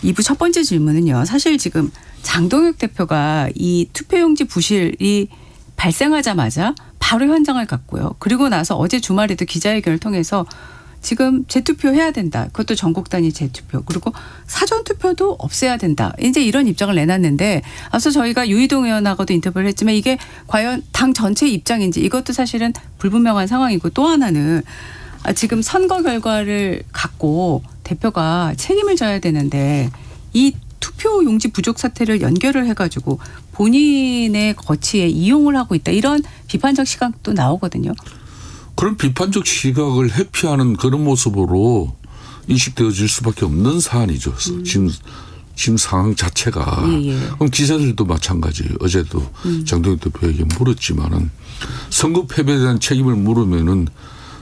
2부 첫 번째 질문은요. 사실 지금 장동혁 대표가 이 투표용지 부실이 발생하자마자 바로 현장을 갔고요. 그리고 나서 어제 주말에도 기자회견을 통해서 지금 재투표해야 된다. 그것도 전국 단위 재투표. 그리고 사전투표도 없애야 된다. 이제 이런 입장을 내놨는데 앞서 저희가 유이동 의원하고도 인터뷰를 했지만 이게 과연 당 전체 입장인지 이것도 사실은 불분명한 상황이고 또 하나는 지금 선거 결과를 갖고 대표가 책임을 져야 되는데 이 투표 용지 부족 사태를 연결을 해가지고 본인의 거치에 이용을 하고 있다. 이런 비판적 시각도 나오거든요. 그런 비판적 시각을 회피하는 그런 모습으로 인식되어질 수밖에 없는 사안이죠. 지금 상황 자체가. 예. 그럼 기자들도 마찬가지예요. 어제도 장동혁 대표에게 물었지만은 선거 패배에 대한 책임을 물으면은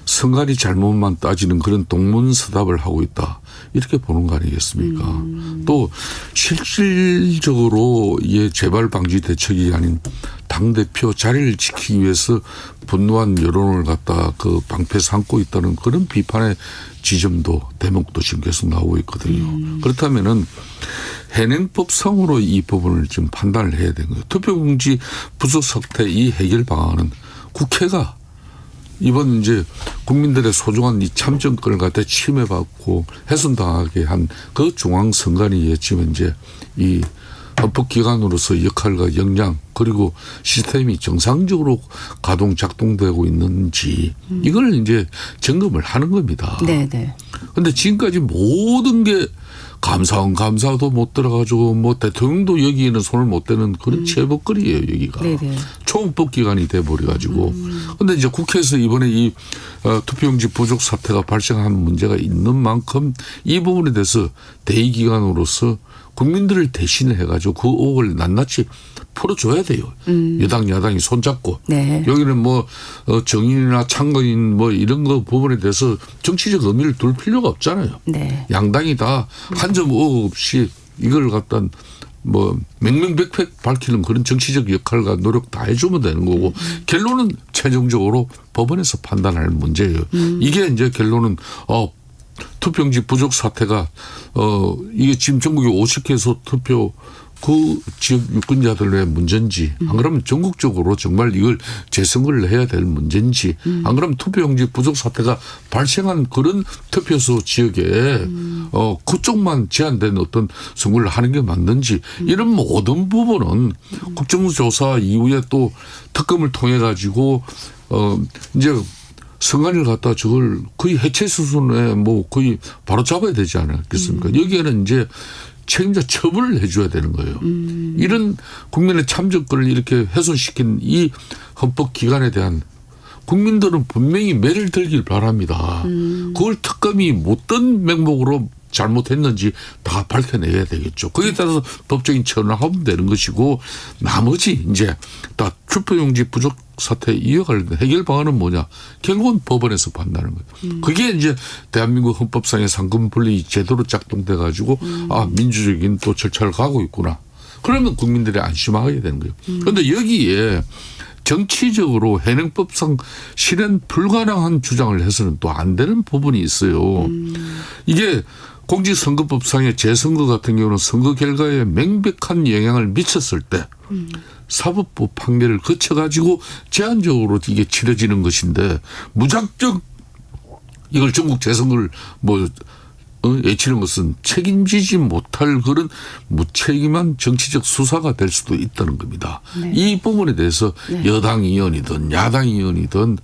선관위 잘못만 따지는 그런 동문서답을 하고 있다. 이렇게 보는 거 아니겠습니까? 또 실질적으로 재발 방지 대책이 아닌 당대표 자리를 지키기 위해서 분노한 여론을 갖다 그 방패 삼고 있다는 그런 비판의 지점도 대목도 지금 계속 나오고 있거든요. 그렇다면은 현행법상으로 이 부분을 좀 판단을 해야 되는 거예요. 투표용지 부족 사태 이 해결 방안은 국회가 이번 이제 국민들의 소중한 이 참정권을 갖다 침해받고 훼손당하게 한 그 중앙선관위에 지금 이제 이 헌법기관으로서 역할과 역량 그리고 시스템이 정상적으로 작동되고 있는지 이걸 이제 점검을 하는 겁니다. 네네. 그런데 지금까지 모든 게 감사도 못 들어가지고 뭐 대통령도 여기에는 손을 못 대는 그런 제법거리예요 여기가. 네네. 초헌법 기관이 돼버려가지고. 그런데 이제 국회에서 이번에 이 투표용지 부족 사태가 발생한 문제가 있는 만큼 이 부분에 대해서 대의기관으로서 국민들을 대신해가지고 그 의혹을 낱낱이 풀어줘야 돼요. 여당 야당이 손잡고. 네. 여기는 뭐 정인이나 참거인 뭐 이런 거 부분에 대해서 정치적 의미를 둘 필요가 없잖아요. 네. 양당이 다 한 점 의혹 없이 이걸 갖다 뭐 명명백백 밝히는 그런 정치적 역할과 노력 다 해주면 되는 거고 결론은 최종적으로 법원에서 판단할 문제예요. 이게 이제 결론은 투표용지 부족 사태가 이게 지금 전국에 50개소 투표 그 지역 유권자들의 문제인지 안 그러면 전국적으로 정말 이걸 재선거를 해야 될 문제인지 안 그러면 투표용지 부족 사태가 발생한 그런 투표소 지역에 그쪽만 제한된 어떤 선거를 하는 게 맞는지 이런 모든 부분은 국정조사 이후에 또 특검을 통해 가지고 이제 선관위를 갖다 저걸 거의 해체 수준에 뭐 거의 바로 잡아야 되지 않겠습니까? 여기에는 이제 책임자 처벌을 해줘야 되는 거예요. 이런 국민의 참정권을 이렇게 훼손시킨 이 헌법기관에 대한 국민들은 분명히 매를 들길 바랍니다. 그걸 특검이 어떤 명목으로 잘못했는지 다 밝혀내야 되겠죠. 거기에 따라서 법적인 처분을 하면 되는 것이고 나머지 이제 다 투표용지 부족 사태 이어갈 해결 방안은 뭐냐. 결국은 법원에서 판단하는 거예요. 그게 이제 대한민국 헌법상의 상금 분리 제도로 작동돼 가지고 민주적인 또 절차를 가고 있구나. 그러면 국민들이 안심하게 되는 거예요. 그런데 여기에 정치적으로 현행법상 실현 불가능한 주장을 해서는 또 안 되는 부분이 있어요. 이게 공직선거법상의 재선거 같은 경우는 선거 결과에 명백한 영향을 미쳤을 때 사법부 판결을 거쳐가지고 제한적으로 이게 치러지는 것인데 무작정 이걸 전국 재선거를 외치는 것은 책임지지 못할 그런 무책임한 정치적 수사가 될 수도 있다는 겁니다. 네. 이 부분에 대해서 네. 여당 의원이든 야당 의원이든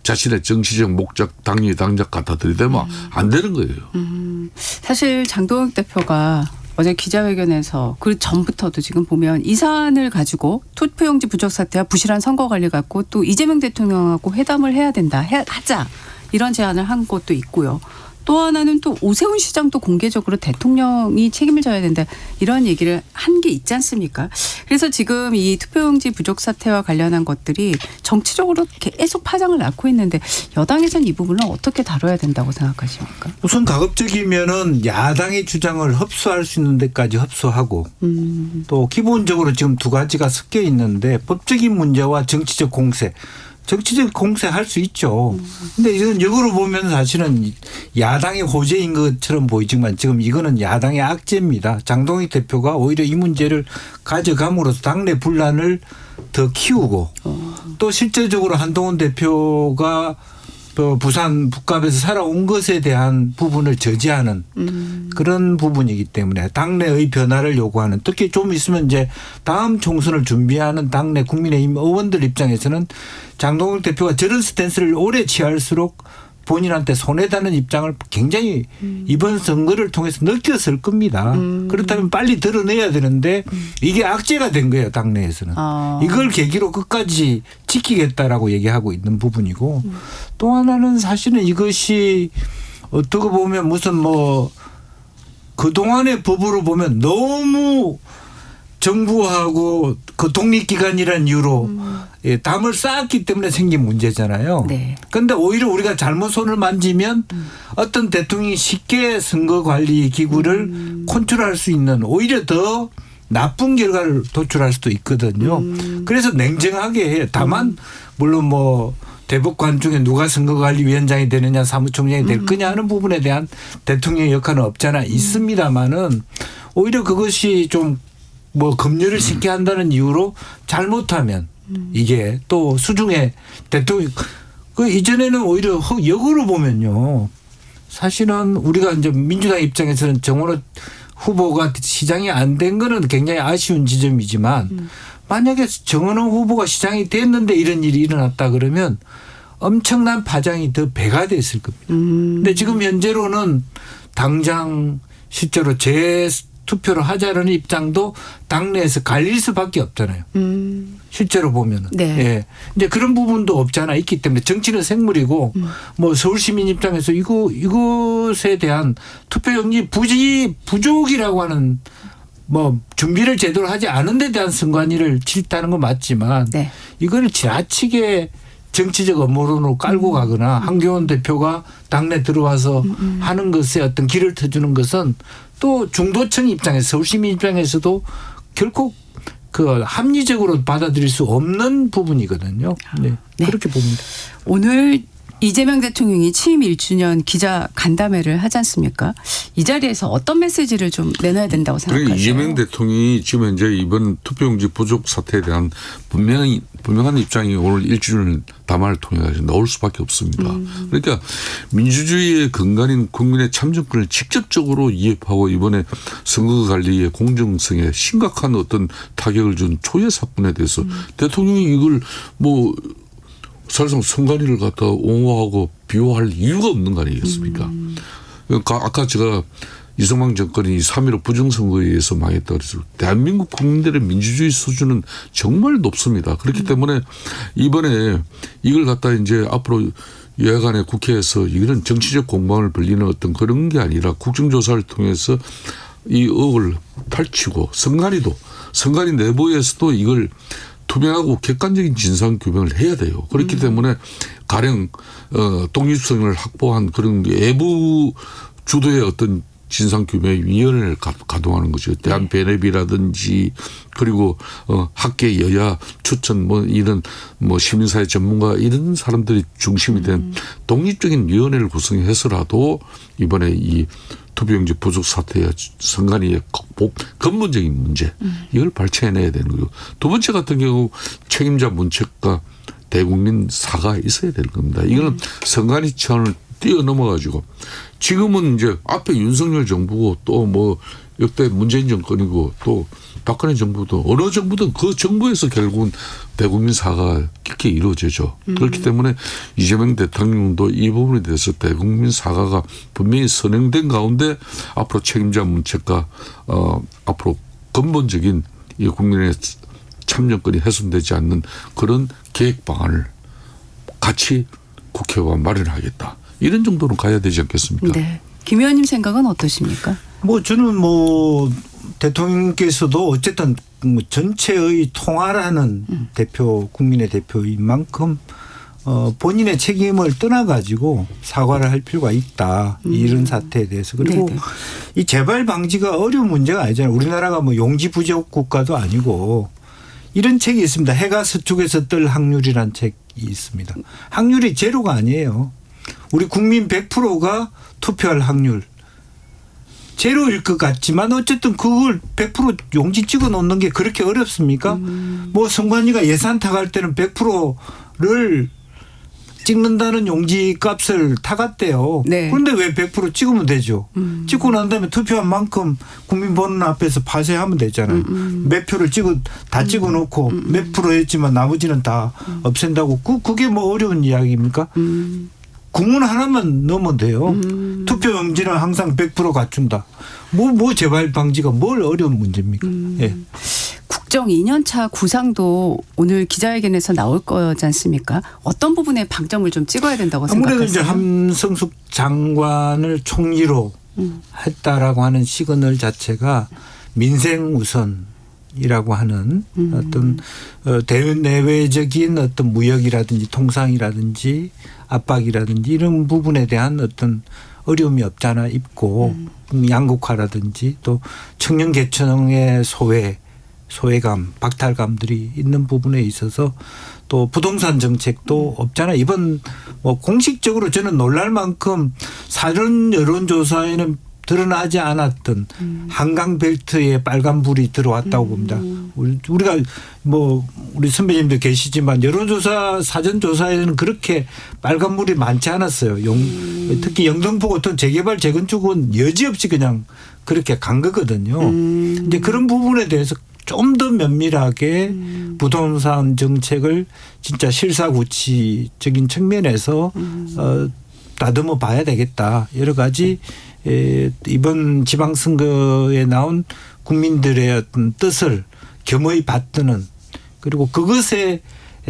자신의 정치적 목적 당리 당적 갖다 들이대면 안 되는 거예요. 사실 장동혁 대표가 어제 기자회견에서 그 전부터도 지금 보면 이 사안을 가지고 투표용지 부족 사태와 부실한 선거 관리 갖고 또 이재명 대통령하고 회담을 해야 된다. 하자. 이런 제안을 한 것도 있고요. 또 하나는 또 오세훈 시장도 공개적으로 대통령이 책임을 져야 된다. 이런 얘기를 한 게 있지 않습니까? 그래서 지금 이 투표용지 부족 사태와 관련한 것들이 정치적으로 계속 파장을 낳고 있는데 여당에서는 이 부분을 어떻게 다뤄야 된다고 생각하십니까? 우선 가급적이면은 야당의 주장을 흡수할 수 있는 데까지 흡수하고 또 기본적으로 지금 두 가지가 섞여 있는데 법적인 문제와 정치적 공세. 정치적 공세할 수 있죠. 근데 이건 역으로 보면 사실은 야당의 호재인 것처럼 보이지만 지금 이거는 야당의 악재입니다. 장동혁 대표가 오히려 이 문제를 가져감으로써 당내 분란을 더 키우고 또 실제적으로 한동훈 대표가 부산 북갑에서 살아온 것에 대한 부분을 저지하는 그런 부분이기 때문에 당내의 변화를 요구하는 특히 좀 있으면 이제 다음 총선을 준비하는 당내 국민의힘 의원들 입장에서는 장동혁 대표가 저런 스탠스를 오래 취할수록 본인한테 손해다는 입장을 굉장히 이번 선거를 통해서 느꼈을 겁니다. 그렇다면 빨리 드러내야 되는데 이게 악재가 된 거예요. 당내에서는. 이걸 계기로 끝까지 지키겠다라고 얘기하고 있는 부분이고 또 하나는 사실은 이것이 어떻게 보면 무슨 그동안의 법으로 보면 너무 정부하고 그 독립기관이라는 이유로 담을 쌓았기 때문에 생긴 문제잖아요. 그런데 오히려 우리가 잘못 손을 만지면 어떤 대통령이 쉽게 선거 관리 기구를 컨트롤할 수 있는 오히려 더 나쁜 결과를 도출할 수도 있거든요. 그래서 냉정하게 해요. 다만 물론 대법관 중에 누가 선거관리위원장이 되느냐 사무총장이 될 거냐 하는 부분에 대한 대통령의 역할은 없잖아 있습니다마는 오히려 그것이 좀 검열을 쉽게 한다는 이유로 잘못하면 이게 또 수중에 대통령 이전에는 오히려 역으로 보면요. 사실은 우리가 이제 민주당 입장에서는 정원호 후보가 시장이 안 된 거는 굉장히 아쉬운 지점이지만 만약에 정원호 후보가 시장이 됐는데 이런 일이 일어났다 그러면 엄청난 파장이 더 배가 됐을 겁니다. 근데 지금 현재로는 당장 실제로 투표를 하자는 입장도 당내에서 갈릴 수밖에 없잖아요. 실제로 보면은. 예. 이제 그런 부분도 없잖아 있기 때문에 정치는 생물이고 서울 시민 입장에서 이것에 대한 투표용지 부족이라고 하는 준비를 제대로 하지 않은 데 대한 선관위를 질타하는 건 맞지만 이걸 지나치게 정치적 업무론으로 깔고 가거나 한교원 대표가 당내 들어와서 하는 것에 어떤 길을 터주는 것은 또 중도층 입장에서 서울시민 입장에서도 결코 합리적으로 받아들일 수 없는 부분이거든요. 네. 그렇게 봅니다. 오늘 이재명 대통령이 취임 1주년 기자 간담회를 하지 않습니까? 이 자리에서 어떤 메시지를 좀 내놔야 된다고 생각하세요? 이재명 대통령이 지금 현재 이번 투표용지 부족 사태에 대한 분명한 입장이 오늘 1주년 담화를 통해 나올 수밖에 없습니다. 그러니까 민주주의의 근간인 국민의 참정권을 직접적으로 위협하고 이번에 선거관리의 공정성에 심각한 어떤 타격을 준 초유의 사건에 대해서 대통령이 이걸 사실상 선관위를 갖다 옹호하고 비호할 이유가 없는 거 아니겠습니까? 그러니까 아까 제가 이승만 정권이 3.15 부정선거에 의해서 망했다 그래서 대한민국 국민들의 민주주의 수준은 정말 높습니다. 그렇기 때문에 이번에 이걸 갖다 이제 앞으로 여야간의 국회에서 이런 정치적 공방을 벌리는 어떤 그런 게 아니라 국정조사를 통해서 이 의혹을 탈취고 선관위 내부에서도 이걸 투명하고 객관적인 진상 규명을 해야 돼요. 그렇기 때문에 가령 독립성을 확보한 그런 외부 주도의 어떤 진상규명위원회를 가동하는 거죠. 대한변협이라든지 그리고 학계 여야 추천 뭐 이런 뭐 시민사회 전문가 이런 사람들이 중심이 된 독립적인 위원회를 구성해서라도 이번에 이 투표용지 부족 사태와 선관위의 극복 근본적인 문제 이걸 발췌해내야 되는 거고 두 번째 같은 경우 책임자 문책과 대국민 사과가 있어야 되는 겁니다. 이거는 선관위 차원을 뛰어넘어가지고 지금은 이제 앞에 윤석열 정부고 또 뭐 역대 문재인 정권이고 또 박근혜 정부도 어느 정부든 그 정부에서 결국은 대국민 사과가 깊게 이루어지죠. 그렇기 때문에 이재명 대통령도 이 부분에 대해서 대국민 사과가 분명히 선행된 가운데 앞으로 책임자 문책과 앞으로 근본적인 이 국민의 참여권이 훼손되지 않는 그런 계획 방안을 같이 국회와 마련하겠다. 이런 정도는 가야 되지 않겠습니까? 네. 김 의원님 생각은 어떠십니까? 뭐 저는 뭐 대통령께서도 어쨌든 뭐 전체의 통화라는 대표 국민의 대표인 만큼 본인의 책임을 떠나가지고 사과를 할 필요가 있다. 이런 사태에 대해서. 그리고 네네. 이 재발 방지가 어려운 문제가 아니잖아요. 우리나라가 뭐 용지 부족 국가도 아니고 이런 책이 있습니다. 해가 서쪽에서 뜰 확률이라는 책이 있습니다. 확률이 제로가 아니에요. 우리 국민 100%가 투표할 확률. 제로일 것 같지만 어쨌든 그걸 100% 용지 찍어 놓는 게 그렇게 어렵습니까? 뭐 선관위가 예산 타갈 때는 100%를 찍는다는 용지 값을 타갔대요. 네. 그런데 왜 100% 찍으면 되죠. 찍고 난 다음에 투표한 만큼 국민 보는 앞에서 파쇄하면 되잖아요. 몇 표를 다 찍어 놓고 몇 프로 했지만 나머지는 다 없앤다고. 그게 뭐 어려운 이야기입니까? 구문 하나만 넣으면 돼요. 투표 용지는 항상 100% 갖춘다. 뭐 재발 방지가 뭘 어려운 문제입니까? 예. 국정 2년차 구상도 오늘 기자회견에서 나올 거지 않습니까? 어떤 부분에 방점을 좀 찍어야 된다고 아무래도 생각하세요? 이제 함성숙 장관을 총리로 했다라고 하는 시그널 자체가 민생 우선이라고 하는 어떤 대내외적인 어떤 무역이라든지 통상이라든지 압박이라든지 이런 부분에 대한 어떤 어려움이 없잖아 있고 양극화라든지 또 청년 계층의 소외감, 박탈감들이 있는 부분에 있어서 또 부동산 정책도 없잖아. 이번 뭐 공식적으로 저는 놀랄 만큼 사전 여론조사에는 드러나지 않았던 한강벨트에 빨간불이 들어왔다고 봅니다. 우리가 뭐 우리 선배님도 계시지만 여론조사 사전조사에는 그렇게 빨간불이 많지 않았어요. 특히 영등포 같은 재개발 재건축은 여지없이 그냥 그렇게 간 거거든요. 이제 그런 부분에 대해서 좀 더 면밀하게 부동산 정책을 진짜 실사구치적인 측면에서 다듬어 봐야 되겠다. 여러 가지 이번 지방선거에 나온 국민들의 어떤 뜻을 겸허히 받드는 그리고 그것의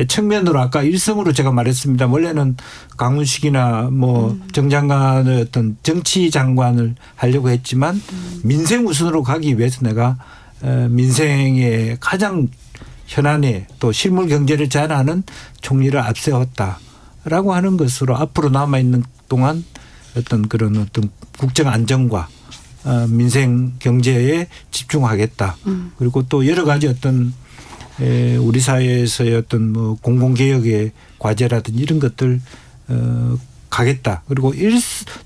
측면으로 아까 일성으로 제가 말했습니다. 원래는 강훈식이나 뭐 정 장관의 어떤 정치 장관을 하려고 했지만 민생 우선으로 가기 위해서 내가 민생의 가장 현안에 또 실물 경제를 잘하는 총리를 앞세웠다라고 하는 것으로 앞으로 남아있는 동안 어떤 그런 어떤 국정 안정과 민생 경제에 집중하겠다. 그리고 또 여러 가지 어떤 우리 사회에서의 어떤 뭐 공공개혁의 과제라든지 이런 것들 가겠다. 그리고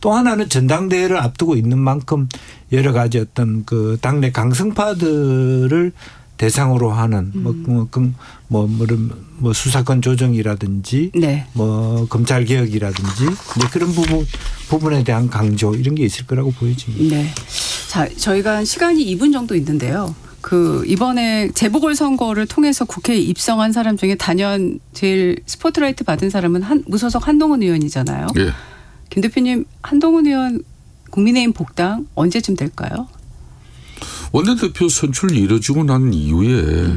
또 하나는 전당대회를 앞두고 있는 만큼 여러 가지 어떤 그 당내 강성파들을 대상으로 하는 뭐 수사권 조정이라든지 네. 뭐 검찰 개혁이라든지 이제 그런 부분에 대한 강조 이런 게 있을 거라고 보여집니다. 네. 자, 저희가 시간이 2분 정도 있는데요. 이번에 재보궐선거를 통해서 국회에 입성한 사람 중에 단연 제일 스포트라이트 받은 사람은 무소속 한동훈 의원이잖아요. 예. 김 대표님, 한동훈 의원 국민의힘 복당 언제쯤 될까요? 원내대표 선출이 이뤄지고 난 이후에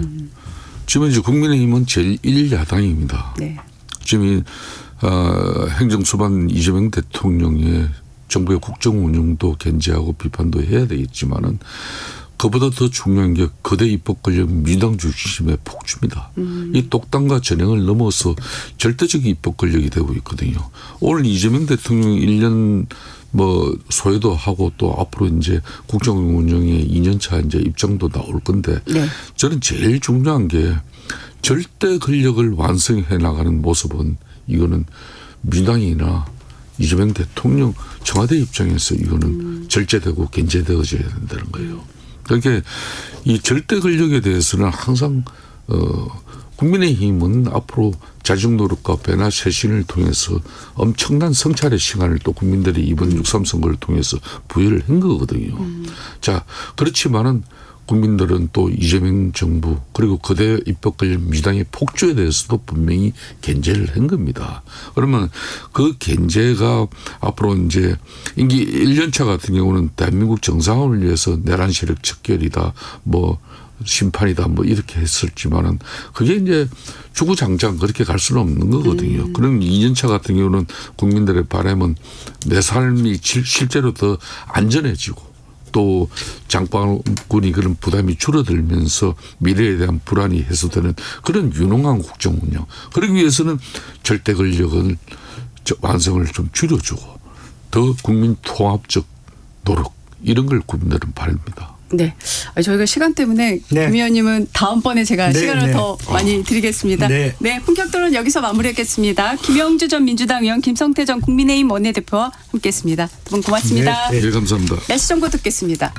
지금 이제 국민의힘은 제1야당입니다. 네. 지금 행정수반 이재명 대통령의 정부의 국정 운영도 견제하고 비판도 해야 되겠지만은 그보다 더 중요한 게 거대 입법 권력 민주당 중심의 폭주입니다. 이 독단과 전횡을 넘어서 절대적인 입법 권력이 되고 있거든요. 오늘 이재명 대통령 1년 뭐 소외도 하고 또 앞으로 이제 국정 운영에 2년차 이제 입장도 나올 건데 네. 저는 제일 중요한 게 절대 권력을 완성해 나가는 모습은 이거는 민주당이나 이재명 대통령 청와대 입장에서 이거는 절제되고 견제되어져야 된다는 거예요. 그러니까 이 절대 권력에 대해서는 항상 국민의힘은 앞으로 자정 노력과 변화 쇄신을 통해서 엄청난 성찰의 시간을 또 국민들이 이번 6.3 선거를 통해서 부여를 한 거거든요. 자, 그렇지만은 국민들은 또 이재명 정부 그리고 거대 입법 권력 민주당의 폭주에 대해서도 분명히 견제를 한 겁니다. 그러면 그 견제가 앞으로 이제 임기 1년차 같은 경우는 대한민국 정상화를 위해서 내란 세력 척결이다 뭐 심판이다 뭐 이렇게 했었지만은 그게 이제 주구장창 그렇게 갈 수는 없는 거거든요. 그럼 2년차 같은 경우는 국민들의 바람은 내 삶이 실제로 더 안전해지고 또 장관군이 그런 부담이 줄어들면서 미래에 대한 불안이 해소되는 그런 유능한 국정 운영. 그러기 위해서는 절대 권력을 완성을 좀 줄여주고 더 국민 통합적 노력 이런 걸 국민들은 바랍니다. 네. 저희가 시간 때문에 네. 김 의원님은 다음번에 제가 네, 시간을 네. 더 많이 드리겠습니다. 네. 네. 본격 토론 여기서 마무리하겠습니다. 김영주 전 민주당 의원, 김성태 전 국민의힘 원내대표와 함께했습니다. 두 분 고맙습니다. 네, 네. 네, 감사합니다. 날씨 정보 듣겠습니다.